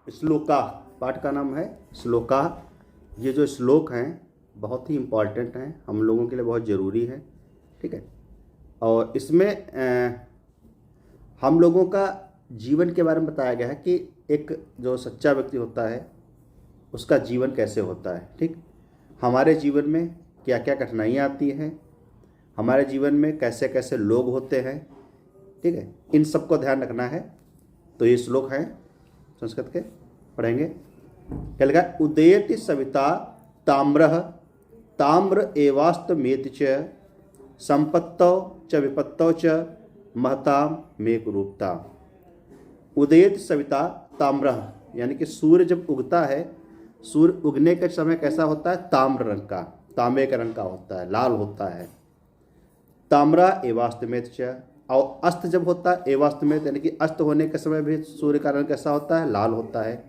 श्लोका, पाठ का नाम है श्लोका। ये जो श्लोक हैं बहुत ही इम्पॉर्टेंट हैं, हम लोगों के लिए बहुत ज़रूरी है, ठीक है। और इसमें हम लोगों का जीवन के बारे में बताया गया है कि एक जो सच्चा व्यक्ति होता है उसका जीवन कैसे होता है, ठीक। हमारे जीवन में क्या क्या कठिनाइयाँ आती हैं, हमारे जीवन में कैसे कैसे लोग होते हैं, ठीक है, इन सब को ध्यान रखना है। तो ये श्लोक हैं संस्कृत के, पढ़ेंगे। क्या लिखा है? उदयति सविता ताम्रः ताम्र एवास्तमेति च संपत्तौ च विपत्तौ च महताम मेक रूपता। उदयति सविता ताम्रः, यानी कि सूर्य जब उगता है, सूर्य उगने के समय कैसा होता है? ताम्र रंग का, तांबे का रंग का होता है, लाल होता है। ताम्रा एवास्तमेत च, और अस्त जब होता है एवास्तमेत, यानी कि अस्त होने के समय भी सूर्य का रंग कैसा होता है? लाल होता है।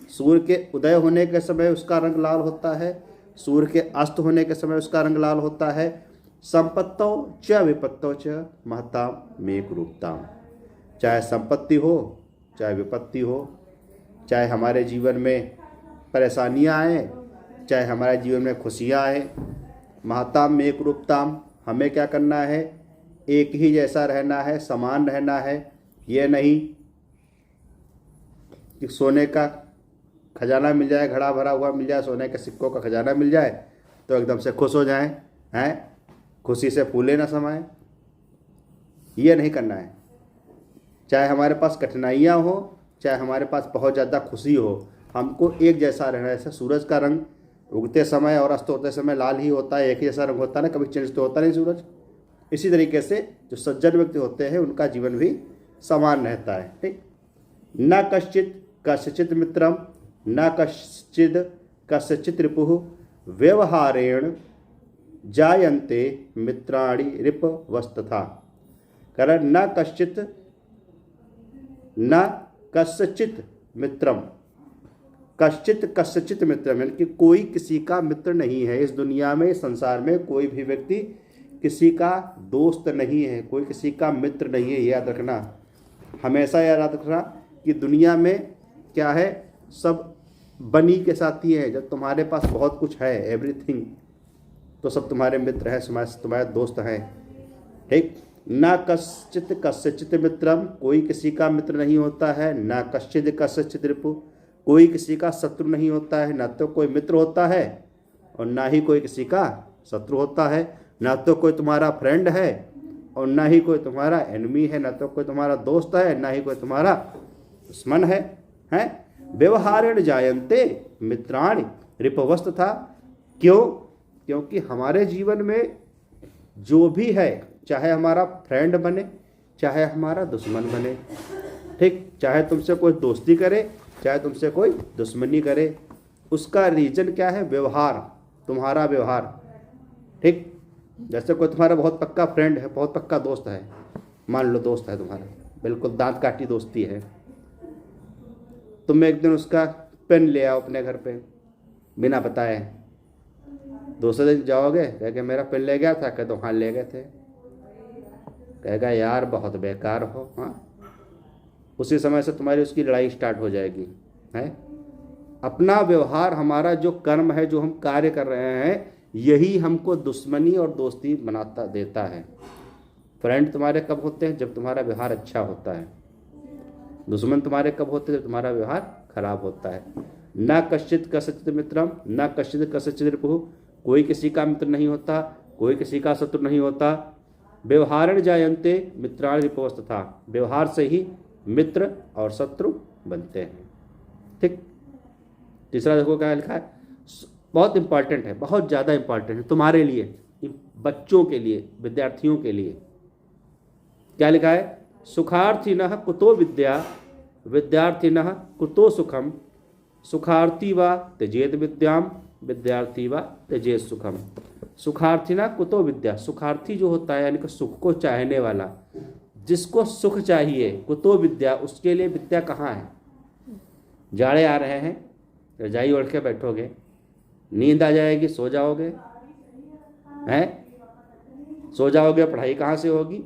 सूर्य के उदय होने के समय उसका रंग लाल होता है, सूर्य के अस्त होने के समय उसका रंग लाल होता है। संपत्तौ च विपत्तौ च महताम मेक रूपताम। चाहे संपत्ति हो, चाहे विपत्ति हो, चाहे हमारे जीवन में परेशानियां आए, चाहे हमारे जीवन में खुशियां आए, महताम मेक रूपताम, हमें क्या करना है? एक ही जैसा रहना है, समान रहना है। ये नहीं कि सोने का खजाना मिल जाए, घड़ा भरा हुआ मिल जाए, सोने के सिक्कों का खजाना मिल जाए तो एकदम से खुश हो जाएं, हैं, खुशी से फूले ना समाएं। ये नहीं करना है। चाहे हमारे पास कठिनाइयाँ हो, चाहे हमारे पास बहुत ज़्यादा खुशी हो, हमको एक जैसा रहना है। जैसे सूरज का रंग उगते समय और अस्त होते समय लाल ही होता है, एक ही जैसा रंग होता है ना, कभी चेंज तो होता नहीं सूरज। इसी तरीके से जो सज्जन व्यक्ति होते हैं उनका जीवन भी समान रहता है, ठीक। न कश्चित कस्यचित् मित्रम न कश्चिद कस्यचित् रिपुः व्यवहारेण जायन्ते मित्राणि रिपवस्तथा। कारण न कश्चित न कस्यचित् मित्रम, कश्चित कस्यचित् मित्रम, यानी कि कोई किसी का मित्र नहीं है। इस दुनिया में, इस संसार में कोई भी व्यक्ति किसी का दोस्त नहीं है, कोई किसी का मित्र नहीं है। याद रखना, हमेशा याद रखना कि दुनिया में क्या है, सब बनी के साथी है। जब तुम्हारे पास बहुत कुछ है, एवरीथिंग, तो सब तुम्हारे मित्र हैं, तुम्हारे दोस्त हैं, ठीक। न कश्चित कस्यचित् मित्रम, कोई किसी का मित्र नहीं होता है। न कश्चित कस्यचित् रिपु, कोई किसी का शत्रु नहीं होता है। न तो कोई मित्र होता है और ना ही कोई किसी का शत्रु होता है। ना तो कोई तुम्हारा फ्रेंड है और ना ही कोई तुम्हारा एनिमी है। ना तो कोई तुम्हारा दोस्त है, ना ही कोई तुम्हारा दुश्मन है, हैं। व्यवहारेण जायन्ते मित्राणि रिपवस्तथा। क्यों? क्योंकि हमारे जीवन में जो भी है, चाहे हमारा फ्रेंड बने, चाहे हमारा दुश्मन बने, ठीक, चाहे तुमसे कोई दोस्ती करे, चाहे तुमसे कोई दुश्मनी करे, उसका रीजन क्या है? व्यवहार, तुम्हारा व्यवहार, ठीक। जैसे कोई तुम्हारा बहुत पक्का फ्रेंड है, बहुत पक्का दोस्त है, मान लो दोस्त है तुम्हारा, बिल्कुल दांत काटी दोस्ती है। तुम एक दिन उसका पेन ले आओ अपने घर पे बिना बताए, दूसरे दिन जाओगे, कहेगा मेरा पेन ले गया था, कह दो हाँ ले गए थे, कहेगा यार बहुत बेकार हो, हाँ। उसी समय से तुम्हारी उसकी लड़ाई स्टार्ट हो जाएगी, है। अपना व्यवहार, हमारा जो कर्म है, जो हम कार्य कर रहे हैं, यही हमको दुश्मनी और दोस्ती बनाता देता है। फ्रेंड तुम्हारे कब होते हैं? जब तुम्हारा व्यवहार अच्छा होता है। दुश्मन तुम्हारे कब होते हैं? जब तुम्हारा व्यवहार खराब होता है। न कश्चित कस्यचित् मित्रम न कश्चित कस्यचित् रिपुः, कोई किसी का मित्र नहीं होता, कोई किसी का शत्रु नहीं होता। व्यवहारेण जायन्ते मित्राणि रिपवस्तथा, व्यवहार से ही मित्र और शत्रु बनते हैं, ठीक। तीसरा देखो क्या लिखा है, बहुत इंपॉर्टेंट है, बहुत ज़्यादा इंपॉर्टेंट है तुम्हारे लिए, बच्चों के लिए, विद्यार्थियों के लिए। क्या लिखा है? सुखार्थिनः कुतो विद्या विद्यार्थिनः कुतो सुखम सुखार्थी वा त्यजेत विद्याम विद्यार्थी वा त्यजेत सुखम। सुखार्थिना कुतो विद्या, सुखार्थी जो होता है यानी कि सुख को चाहने वाला, जिसको सुख चाहिए, कुतो विद्या, उसके लिए विद्या कहाँ है? जाड़े आ रहे हैं, रजाई ओढ़ के बैठोगे, नींद आ जाएगी, सो जाओगे, हैं, सो जाओगे, पढ़ाई कहाँ से होगी?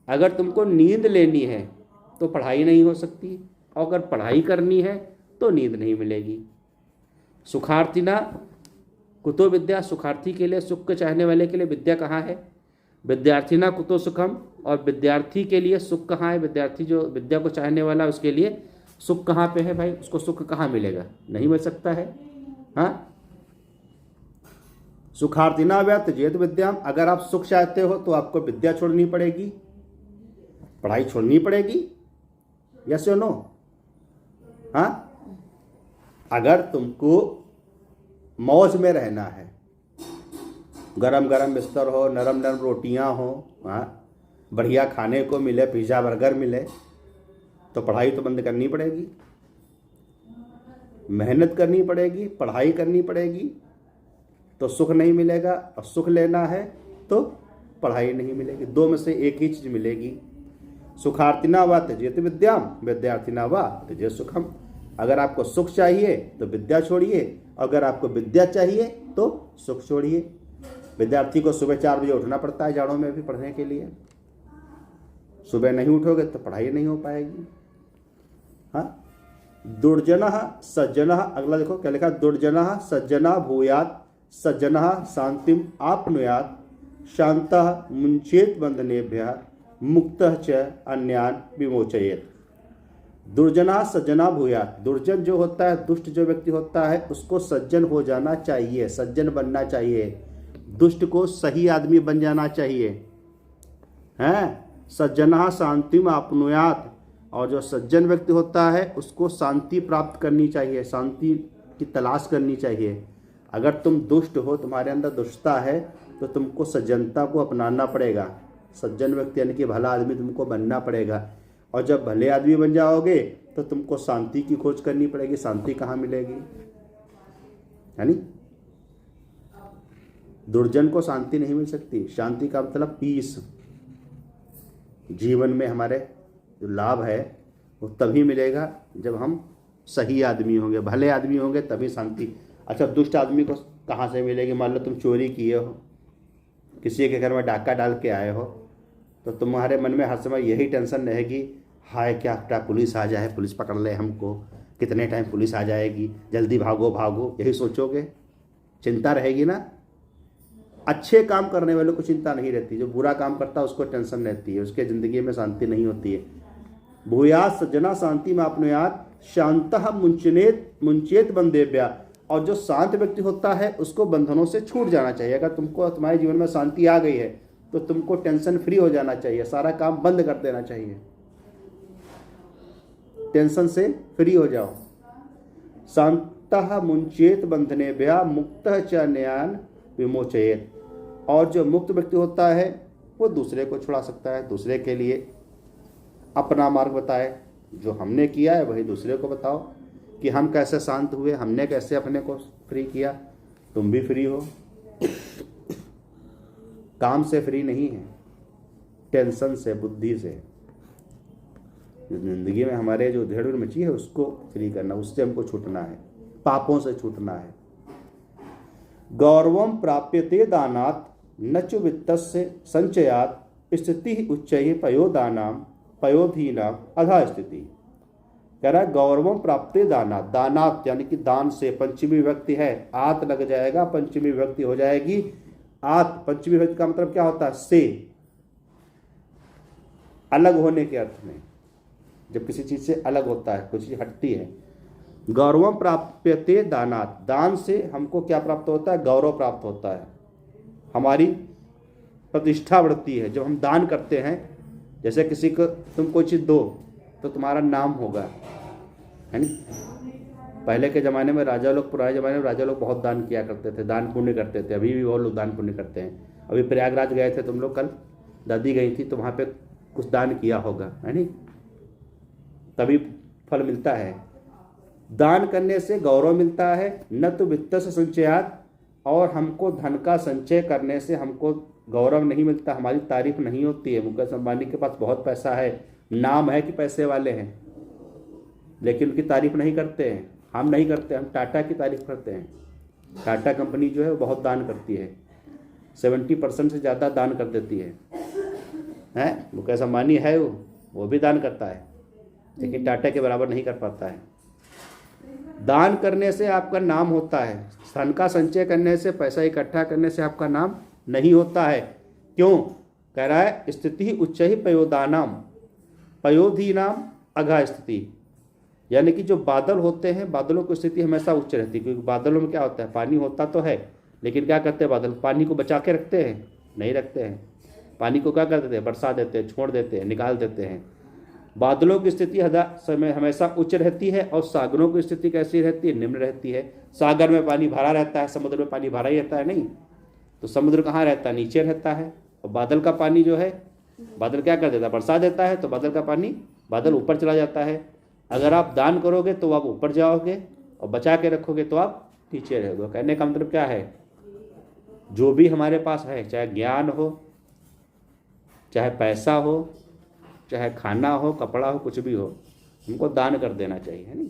अगर तुमको नींद लेनी है तो पढ़ाई नहीं हो सकती, और अगर पढ़ाई करनी है तो नींद नहीं मिलेगी। सुखार्थिना कुतो विद्या, सुखार्थी के लिए, सुख के चाहने वाले के लिए विद्या कहाँ है। विद्यार्थिना कुतो सुखम, और विद्यार्थी के लिए सुख कहाँ है। विद्यार्थी जो विद्या को चाहने वाला उसके लिए सुख कहाँ पे है भाई, उसको सुख कहाँ मिलेगा, नहीं मिल सकता है। हाँ, सुखार्थिना व्यत्यजेत विद्याम, अगर आप सुख चाहते हो तो आपको विद्या छोड़नी पड़ेगी, पढ़ाई छोड़नी पड़ेगी। यस या नो। हाँ, अगर तुमको मौज में रहना है, गरम गरम बिस्तर हो, नरम नरम रोटियां हो, हाँ, बढ़िया खाने को मिले, पिज़्ज़ा बर्गर मिले, तो पढ़ाई तो बंद करनी पड़ेगी, मेहनत करनी पड़ेगी, पढ़ाई करनी पड़ेगी, तो सुख नहीं मिलेगा। और सुख लेना है तो पढ़ाई नहीं मिलेगी, दो में से एक ही चीज़ मिलेगी। सुखार्थिना व त्यजेत विद्याम, विद्यार्थिना व त्यजेत सुखम। अगर आपको सुख चाहिए तो विद्या छोड़िए, अगर आपको विद्या चाहिए तो सुख छोड़िए। विद्यार्थी को सुबह 4 बजे उठना पड़ता है जाड़ों में भी पढ़ने के लिए। सुबह नहीं उठोगे तो पढ़ाई नहीं हो पाएगी। हाँ, दुर्जनः सज्जनः, अगला देखो क्या लिखा, दुर्जनः सज्जना भूयात्, सज्जनः शांतिम आपनुयात्, शांतः मुंचेत बंधनेभ्यः, मुक्तः च अन्यान विमोचयेत। दुर्जना सज्जना भूयात्, दुर्जन जो होता है, दुष्ट जो व्यक्ति होता है, उसको सज्जन हो जाना चाहिए, सज्जन बनना चाहिए। दुष्ट को सही आदमी बन जाना चाहिए। हैं, सज्जना शांतिम आपनुयात्, और जो सज्जन व्यक्ति होता है उसको शांति प्राप्त करनी चाहिए, शांति की तलाश करनी चाहिए। अगर तुम दुष्ट हो, तुम्हारे अंदर दुष्टता है, तो तुमको सज्जनता को अपनाना पड़ेगा। सज्जन व्यक्ति यानी कि भला आदमी तुमको बनना पड़ेगा। और जब भले आदमी बन जाओगे तो तुमको शांति की खोज करनी पड़ेगी। शांति कहाँ मिलेगी, यानी दुर्जन को शांति नहीं मिल सकती। शांति का मतलब पीस। जीवन में हमारे जो लाभ है वो तभी मिलेगा जब हम सही आदमी होंगे, भले आदमी होंगे, तभी शांति। अच्छा, दुष्ट आदमी को कहाँ से मिलेगी। मान लो तुम चोरी किए हो, किसी के घर में डाका डाल के आए हो, तो तुम्हारे मन में हर समय यही टेंशन रहेगी, हाय क्या पुलिस आ जाए, पुलिस पकड़ ले हमको, कितने टाइम पुलिस आ जाएगी, जल्दी भागो भागो, यही सोचोगे, चिंता रहेगी ना। अच्छे काम करने वालों को चिंता नहीं रहती, जो बुरा काम करता है उसको टेंशन रहती है, उसके ज़िंदगी में शांति नहीं होती है। भूयात् सज्जना शांति में आपनुयात्, शांतः मुंचेत बंधेभ्यः, और जो शांत व्यक्ति होता है उसको बंधनों से छूट जाना चाहिए। अगर तुमको तुम्हारे जीवन में शांति आ गई है तो तुमको टेंशन फ्री हो जाना चाहिए, सारा काम बंद कर देना चाहिए, टेंशन से फ्री हो जाओ। शांतः मुंचेत बंधनेभ्यः, मुक्तः च अन्यान विमोचयेत, और जो मुक्त व्यक्ति होता है वो दूसरे को छुड़ा सकता है, दूसरे के लिए अपना मार्ग बताए। जो हमने किया है वही दूसरे को बताओ कि हम कैसे शांत हुए, हमने कैसे अपने को फ्री किया। तुम भी फ्री हो। काम से फ्री नहीं है, टेंशन से, बुद्धि से। जिंदगी में हमारे जो उधेड़ मची है उसको फ्री करना, उससे हमको छूटना है, पापों से छूटना है। गौरवम प्राप्यते दानात् न च वित्तस्य संचयात् स्थिति उच्चैः पयोदानाम पयोधीनाम अधा स्थिति। कह रहा है गौरवम प्राप्ते दानात्, दानात् यानी कि दान से, पंचमी विभक्ति है, आत लग जाएगा, पंचमी विभक्ति हो जाएगी आत। पंचमी विभक्ति का मतलब क्या होता है, से, अलग होने के अर्थ में। जब किसी चीज से अलग होता है, कुछ चीज हटती है। गौरवम प्राप्यते दानात्, दान से हमको क्या प्राप्त होता है, गौरव प्राप्त होता है, हमारी प्रतिष्ठा बढ़ती है। जब हम दान करते हैं, जैसे किसी को तुम कोई चीज़ दो तो तुम्हारा नाम होगा, है नी। पहले के ज़माने में राजा लोग, पुराने ज़माने में राजा लोग बहुत दान किया करते थे, दान पुण्य करते थे। अभी भी बहुत लोग दान पुण्य करते हैं। अभी प्रयागराज गए थे तुम लोग, कल दादी गई थी, तो वहाँ पे कुछ दान किया होगा, है नी, तभी फल मिलता है। दान करने से गौरव मिलता है, न तो वित्त से संचयात, और हमको धन का संचय करने से हमको गौरव नहीं मिलता, हमारी तारीफ नहीं होती है। मुकेश अंबानी के पास बहुत पैसा है, नाम है कि पैसे वाले हैं, लेकिन उनकी तारीफ नहीं करते हैं। हम नहीं करते, हम टाटा की तारीफ करते हैं। टाटा कंपनी जो है वो बहुत दान करती है, 70% से ज़्यादा दान कर देती है। मुकेश अंबानी है, वो भी दान करता है, लेकिन टाटा के बराबर नहीं कर पाता है। दान करने से आपका नाम होता है, धन का संचय करने से, पैसा इकट्ठा करने से आपका नाम नहीं होता है। क्यों? कह रहा है स्थिति उच्च ही पयोदानाम पयोधीनाम अघा स्थिति, यानी कि जो बादल होते हैं, बादलों की स्थिति हमेशा उच्च रहती है, क्योंकि बादलों में क्या होता है, पानी होता तो है, लेकिन क्या करते हैं बादल, पानी को बचा के रखते हैं? नहीं रखते हैं। पानी को क्या कर देते हैं, बरसा देते हैं, छोड़ देते हैं, निकाल देते हैं। बादलों की स्थिति हमेशा उच्च रहती है, और सागरों की स्थिति कैसी रहती है, निम्न रहती है। सागर में पानी भरा रहता है, समुद्र में पानी भरा ही रहता है नहीं, तो समुद्र कहाँ रहता है, नीचे रहता है। और बादल का पानी जो है, बादल क्या कर देता है, बरसा देता है, तो बादल का पानी, बादल ऊपर चला जाता है। अगर आप दान करोगे तो आप ऊपर जाओगे, और बचा के रखोगे तो आप नीचे रहोगे। कहने का मतलब क्या है, जो भी हमारे पास है, चाहे ज्ञान हो, चाहे पैसा हो, चाहे खाना हो, कपड़ा हो, कुछ भी हो, हमको दान कर देना चाहिए, है नहीं।